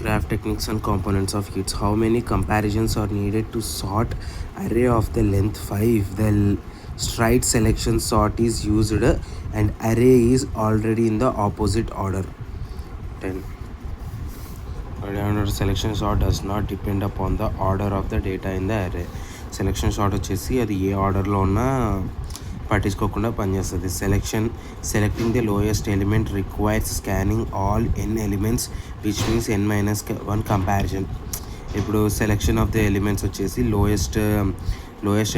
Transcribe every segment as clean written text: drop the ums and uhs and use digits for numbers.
Graph techniques and components of heats. How many comparisons are needed to sort array of the length 5? The straight selection sort is used and array is already in the opposite order. 10. Selection sort does not depend upon the order of the data in the array. Selection sort వచ్చేసి అది ఏ ఆర్డర్లో ఉన్నా పట్టించుకోకుండా పనిచేస్తుంది. Selecting the lowest element requires scanning all n elements which means n-1 comparison. ఇప్పుడు selection of the elements వచ్చేసి lowest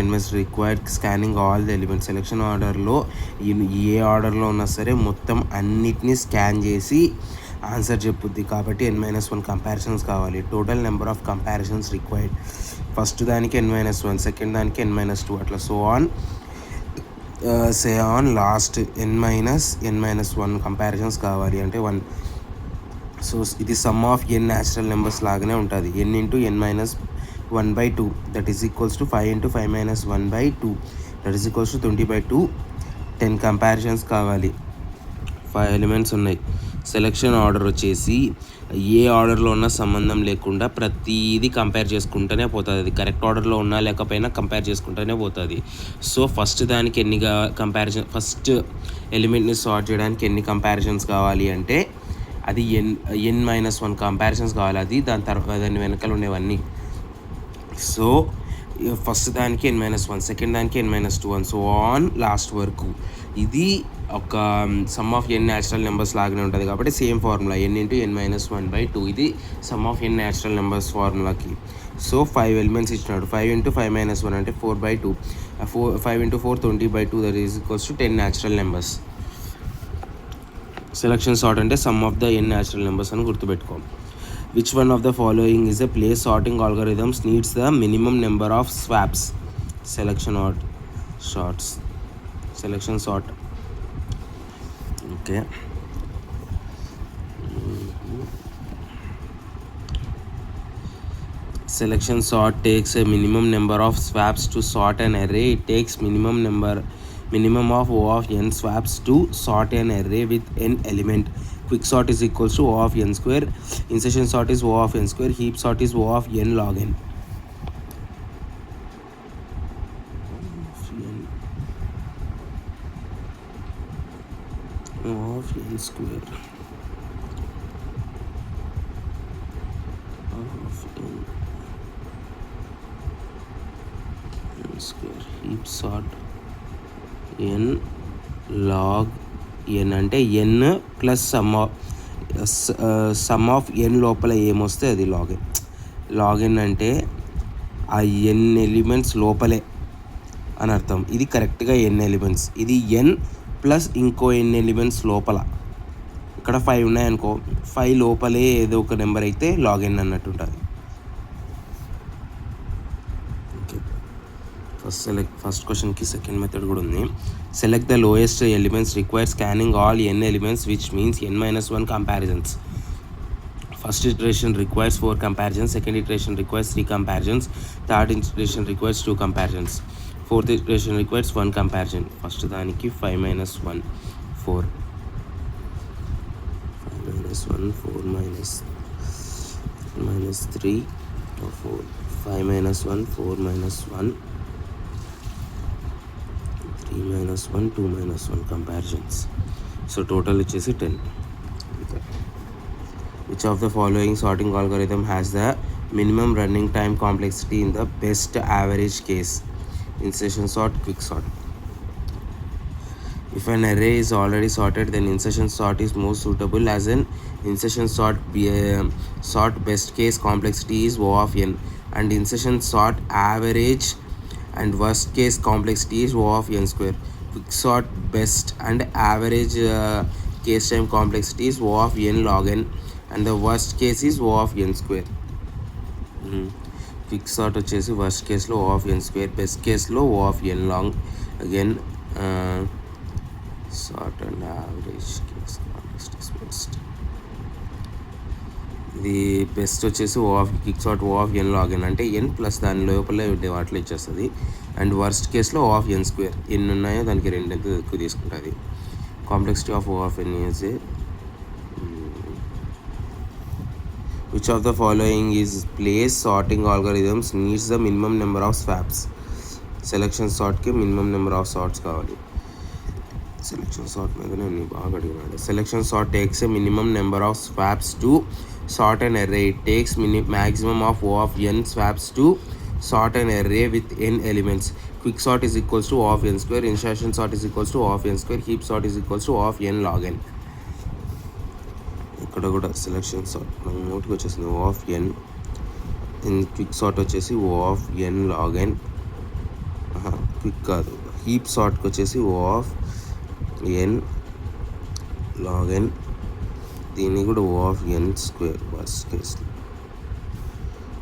elements required scanning all the elements. Selection ఆర్డర్లో ఏ ఆర్డర్లో ఉన్నా సరే మొత్తం అన్నిటినీ స్కాన్ చేసి ఆన్సర్ చెప్పుద్ది. కాబట్టి n-1 కంపారిజన్స్ కావాలి. Total number of comparisons required. First దానికి n-1, సెకండ్ దానికి n-2, అట్లా so on say on last n-1 comparisons కావాలి అంటే 1. సో ఇది sum of n natural numbers లాగానే ఉంటుంది. n into n-1/2 that is equals to 5 into 5-1/2 that is equals to 20/2. 10 comparisons కావాలి. 5 elements ఉన్నాయి. సెలెక్షన్ ఆర్డర్ వచ్చేసి ఏ ఆర్డర్లో ఉన్నా సంబంధం లేకుండా ప్రతిదీ కంపేర్ చేసుకుంటూనే పోతుంది. అది కరెక్ట్ ఆర్డర్లో ఉన్నా లేకపోయినా కంపేర్ చేసుకుంటూనే పోతుంది. సో ఫస్ట్ దానికి ఫస్ట్ ఎలిమెంట్ని సార్ట్ చేయడానికి ఎన్ని కంపారిజన్స్ కావాలి అంటే అది n-1 కంపారిజన్స్ కావాలి. అది దాని వెనకాల ఉండేవన్నీ. సో ఫస్ట్ దానికి n-1, సెకండ్ దానికి n-2 and so on last వరకు. ఇది ఒక sum of n natural numbers లాగానే ఉంటుంది కాబట్టి same formula n into n-1/2. ఇది sum of n natural numbers ఫార్ములాకి. సో 5 ఎలిమెంట్స్ ఇచ్చినాడు. 5 ఇంటూ 5-1 అంటే 4/2. 5 into 4 20/2 that is equals to 10 natural numbers. Selection sort అంటే sum of the n natural numbers అని గుర్తుపెట్టుకో. Which one of the following is a place sorting algorithms needs the minimum number of swaps? Selection sort. Okay. Selection sort takes a minimum number of swaps to sort an array. It takes minimum of O of n swaps to sort an array with n element. Quick sort is equals to O of n square. Insertion sort is O of n square. Heap sort is O of n log n. O of n square. O of n square. Heap sort n log n అంటే n plus some of n లోపల ఏమొస్తే అది login అంటే ఆ n elements లోపలే అని అర్థం. ఇది కరెక్ట్గా n ఎలిమెంట్స్. ఇది n ప్లస్ ఇంకో n ఎలిమెంట్స్ లోపల. ఇక్కడ 5 ఉన్నాయనుకో, 5 లోపలే ఏదో ఒక నెంబర్ అయితే లాగిన్ అన్నట్టు ఉంటుంది. ఫస్ట్ క్వశ్చన్కి సెకండ్ మెథడ్ కూడా ఉంది. Select the lowest elements require scanning all n elements which means n-1 comparisons. First iteration requires 4 comparisons, second iteration requires 3 comparisons, third iteration requires 2 comparisons, fourth iteration requires 1 comparison. First దానికి 5-1 4 5-1 4 -3 4 5-1 4-1 3-1 2-1 comparisons. So total వచ్చేసి 10. Which of the following sorting algorithm has the minimum running time complexity in the best average case? Insertion sort, quick sort. If an array is already sorted, then insertion sort is most suitable as an insertion sort best case complexity is O of n and insertion sort average and worst case complexity is O of n square. Quick sort best and average case time complexity is O of n log n and the worst case is O of n square. Quick sort వచ్చేసి worst case లో O of n square, best case లో O of n log. Again sort and average case complexity is best. ఇది best వచ్చేసి quick sort O of n log n అంటే n plus దాని లోపల ఉండే వాటిలో ఇచ్చేస్తుంది. అండ్ వర్స్ట్ కేస్లో O of n స్క్వేర్ ఎన్ని ఉన్నాయో దానికి 2 ఎక్కువ తీసుకుంటుంది. Complexity of O of n is Which of the following is place sorting algorithms needs the minimum number of swaps? Selection సార్ట్కి మినిమం నెంబర్ ఆఫ్ సార్ట్స్ కావాలి. Selection sort మీదనే నేను బాగా అడిగినాడు. Selection sort takes a minimum number of swaps to sort an array. It takes maximum of O of n swaps to sort an array with n elements. Quick sort is equals to O of n square. Insertion sort is equals to O of n square. Heap sort is equals to O of n log n. ఇక్కడ కూడా selection sort మన నోట్కి వచ్చేసింది O of n. Quick sort వచ్చేసి O of n log n. Quick కాదు, heap సార్ట్కి వచ్చేసి O of n log n. దీన్ని కూడా O of n square worst case.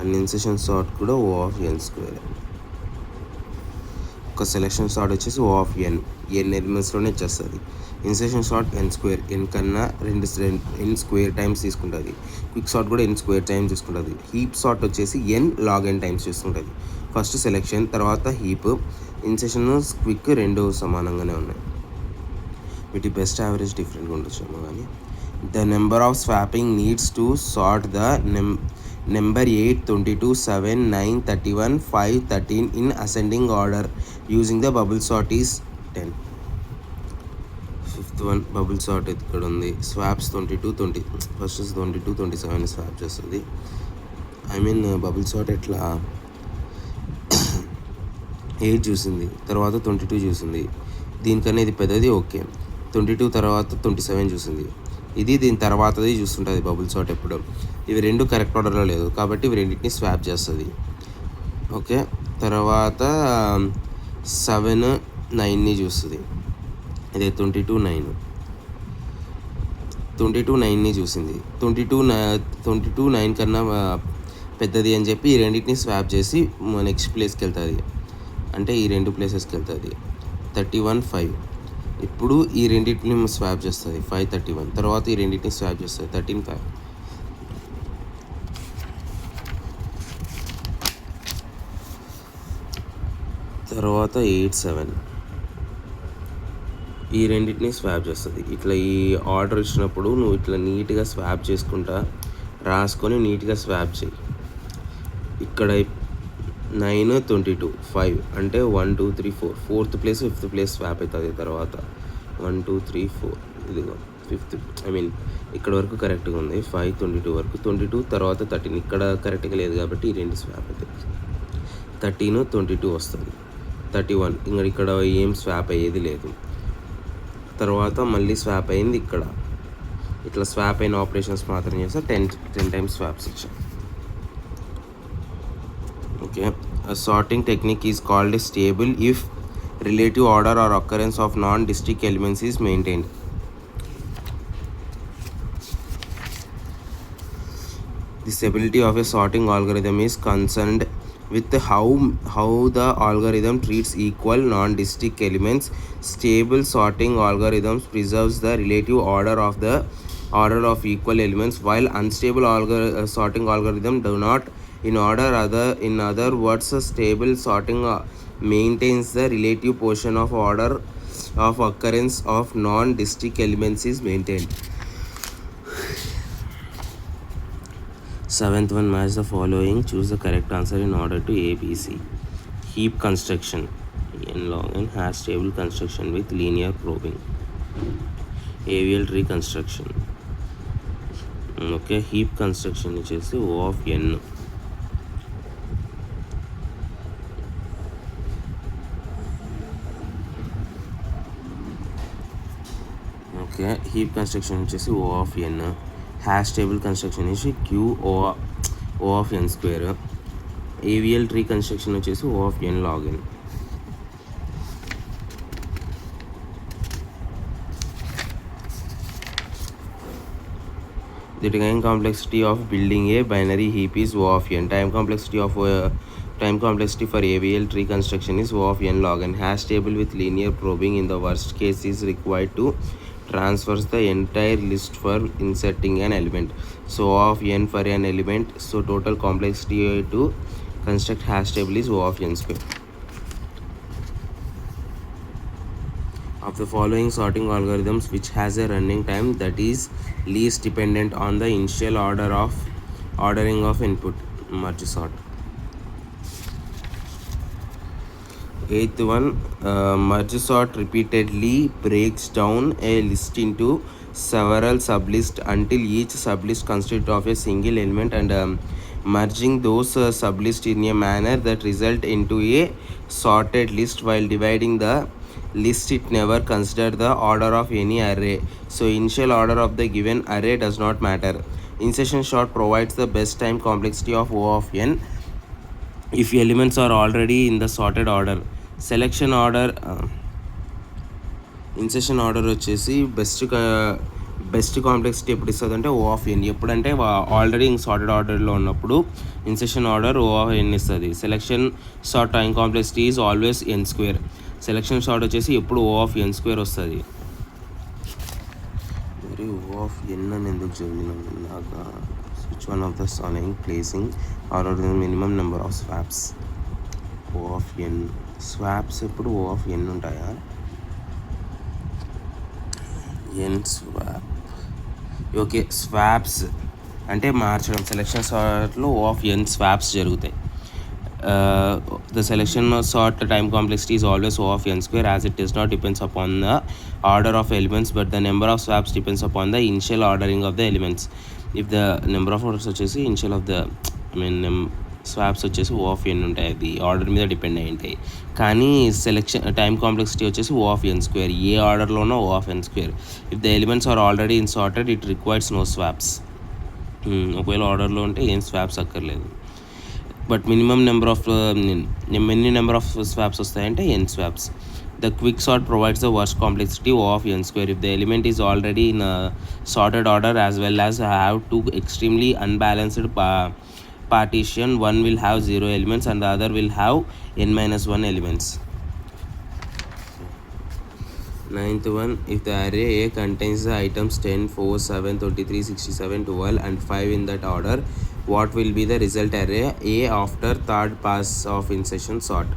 And insertion sort కూడా O of n స్క్వేర్. ఒక selection sort వచ్చేసి O of n ఎలిమెంట్స్లోనే వచ్చేస్తుంది. Insertion sort n square, n కన్నా n square times తీసుకుంటుంది. Quick sort కూడా n square times తీసుకుంటుంది. Heap sort వచ్చేసి n log n times తీసుకుంటుంది. ఫస్ట్ సెలెక్షన్, తర్వాత హీప్, ఇన్సెషన్, క్విక్ రెండు సమానంగానే ఉన్నాయి. వీటి బెస్ట్ యావరేజ్ డిఫరెంట్గా ఉండొచ్చేమో కానీ. The number of swapping needs to sort the number 8, 22, 7, 9, 31, 5, 13 in ascending order using the bubble sort is 10. Fifth one bubble sort ఇక్కడ ఉంది. స్వాప్స్ 22, 20 ఫస్ట్ 22, 27 స్వాప్ చేస్తుంది. బబుల్ సార్ట్ ఎట్లా 8 చూసింది, తర్వాత 22 చూసింది. దీనికన్నా ఇది పెద్దది, ఓకే. 22 తర్వాత 27 చూసింది. ఇది దీని తర్వాతది చూస్తుంటుంది బబుల్ సార్ట్ ఎప్పుడు. ఇవి రెండు కరెక్ట్ ఆర్డర్లో లేదు కాబట్టి ఇవి రెండింటిని స్వాప్ చేస్తుంది. ఓకే, తర్వాత 7, 9ని చూస్తుంది. ఇదే 22, 9. 22, 9ని చూసింది. 22, 9 కన్నా పెద్దది అని చెప్పి ఈ రెండింటిని స్వాప్ చేసి నెక్స్ట్ ప్లేస్కి వెళ్తుంది. అంటే ఈ రెండు ప్లేసెస్కి వెళ్తుంది. 31, 5. ఇప్పుడు ఈ రెండింటిని స్వాప్ చేస్తుంది. 5, 31. తర్వాత ఈ రెండింటిని స్వాప్ చేస్తుంది. 13, 5. తర్వాత 8, 7. ఈ రెండింటిని స్వాప్ చేస్తుంది. ఇట్లా ఈ ఆర్డర్ ఇచ్చినప్పుడు నువ్వు ఇట్లా నీట్గా స్వాప్ చేసుకుంటా రాసుకొని నీట్గా స్వాప్ చేయి. ఇక్కడ 9, 22, 5 అంటే 1, 2, 3, 4 fourth place, fifth place swap అవుతుంది. తర్వాత 1, 2, 3, 4 ఇదిగో ఫిఫ్త్. ఇక్కడ వరకు కరెక్ట్గా ఉంది. 5, 22 వరకు. 22 తర్వాత 13 ఇక్కడ కరెక్ట్గా లేదు కాబట్టి ఈ రెండు స్వాప్ అవుతాయి. 13, 22 వస్తుంది. 31 ఇక్కడ ఏం స్వాప్ అయ్యేది లేదు. తర్వాత మళ్ళీ స్వాప్ అయింది ఇక్కడ. ఇట్లా స్వాప్ అయిన ఆపరేషన్స్ మాత్రం చేస్తే 10 టైమ్స్ స్వాప్స్ ఇచ్చాం. Okay, sorting technique is called stable if relative order or occurrence of non-distinct elements is maintained. The stability of a sorting algorithm is concerned with how the algorithm treats equal non-distinct elements. Stable sorting algorithms preserves the relative order of equal elements, while unstable sorting algorithm do not. In other words, a stable sorting maintains the relative portion of order of occurrence of non-distinct elements is maintained. 7th one, match the following. Choose the correct answer in order to ABC. Heap construction n log n, hash table construction with linear probing, AVL tree construction. Okay, heap construction వచ్చేసి O of n. Okay, heap construction వచ్చేసి O of n. Hash table construction వచ్చి O of n square. AVL tree construction వచ్చేసి O of n log n. The time complexity of building a binary heap is O of n. Time complexity for AVL tree construction is O of n log n. Hash table with linear probing in the worst case is required to transfer the entire list for inserting an element. So O of n for an element. So total complexity to construct hash table is O of n square. Of the following sorting algorithms, which has a running time that is least dependent on the initial order of ordering of input merge sort. Eighth one, merge sort repeatedly breaks down a list into several sublists until each sublist consists of a single element and merging those sublists in a manner that result into a sorted list. While dividing the list, it never consider the order of any array, so initial order of the given array does not matter. Insertion sort provides the best time complexity of O of n if elements are already in the sorted order. Selection order, insertion order వచ్చేసి best complexity ఎప్పుడు ఇస్తుంది అంటే O of n. ఎప్పుడంటే already sorted ఆర్డర్లో ఉన్నప్పుడు insertion order O of n ఇస్తుంది. Selection sort time complexity is always n². Selection sort వచ్చేసి ఎప్పుడు O of n² వస్తుంది. మరి O of n అని ఎందుకు చదివినాం నాకు? Which one of the following placing are minimum number of swaps. O of n swaps ఎప్పుడు O of n ఉంటాయా? n swap. ఓకే, స్వాప్స్ అంటే మార్చడం. సెలెక్షన్ సార్ట్లో O of n స్వాప్స్ జరుగుతాయి. The selection sort time complexity is always O of n² as it does not depends upon the order of elements but the number of swaps depends upon the initial ordering of the elements. if the number of orders వచ్చేసి initial of the swaps వచ్చేసి O of n ఉంటాయి. అది order మీద depend అయి ఉంటాయి. కానీ selection time complexity వచ్చేసి O of n². ఏ ఆర్డర్లోనో O of n². If the elements are already in sorted it requires no swaps. ఒకవేళ ఆర్డర్లో ఉంటే ఏం స్వాప్స్ అక్కర్లేదు. బట్ మినిమం నెంబర్ ఆఫ్ ఎన్ని నెంబర్ ఆఫ్ స్వాప్స్ వస్తాయంటే n swaps. The quick sort provides the worst complexity O of n². If the element is already in a sorted order as well as have two extremely unbalanced partition, one will have 0 elements and the other will have n-1 elements. Ninth one, if the array A contains the items 10, 4, 7, 23, 67, 12 and 5 in that order, what will be the result array A after third pass of insertion sort?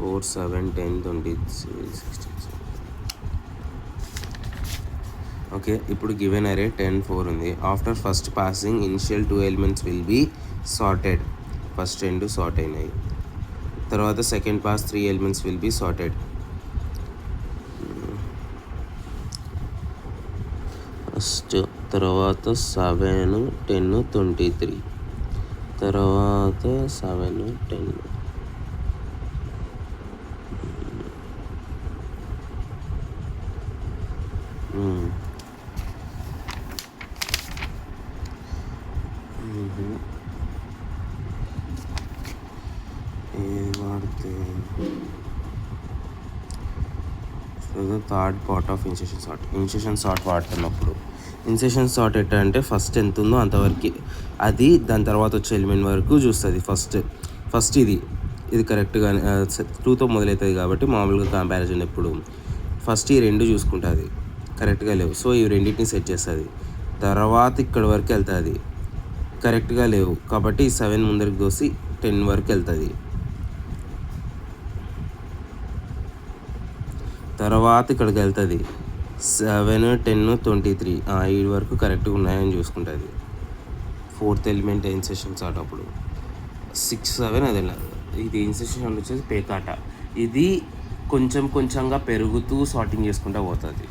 4, 7, 10, 23, 67. Okay, ఇప్పుడు given array 10, 4 ఉంది. After first passing initial 2 elements will be sorted. First 2 sort అయినాయి. తర్వాత second pass 3 elements will be sorted. First తర్వాత 7, 10, 23 తర్వాత 7, 10. వాడితే third part of insertion sort. Insertion sort వాడుతున్నప్పుడు insertion sort ఎట్లా అంటే ఫస్ట్ ఎంత ఉందో అంతవరకు అది దాని తర్వాత వచ్చే ఎలిమెంట్ వరకు చూస్తుంది. ఫస్ట్ ఇది కరెక్ట్గా 2తో మొదలవుతుంది కాబట్టి మామూలుగా కంపారిజన్ ఎప్పుడు ఫస్ట్ ఈ 2 చూసుకుంటుంది, కరెక్ట్గా లేవు, సో ఈ రెండింటిని సెట్ చేస్తుంది. తర్వాత ఇక్కడ వరకు వెళ్తుంది, కరెక్ట్గా లేవు కాబట్టి 7 ముందరికి దోసి 10 వరకు వెళ్తుంది. తర్వాత ఇక్కడికి వెళ్తుంది 7, 10, 23 ఈ వరకు కరెక్ట్గా ఉన్నాయని చూసుకుంటుంది. 4th ఎలిమెంట్ ఇన్సెషన్ సార్ట్ అప్పుడు 6, 7 అదే. ఇది ఇన్సెషన్ వచ్చేసి పేకాట. ఇది కొంచెంగా పెరుగుతూ సార్టింగ్ చేసుకుంటూ పోతుంది.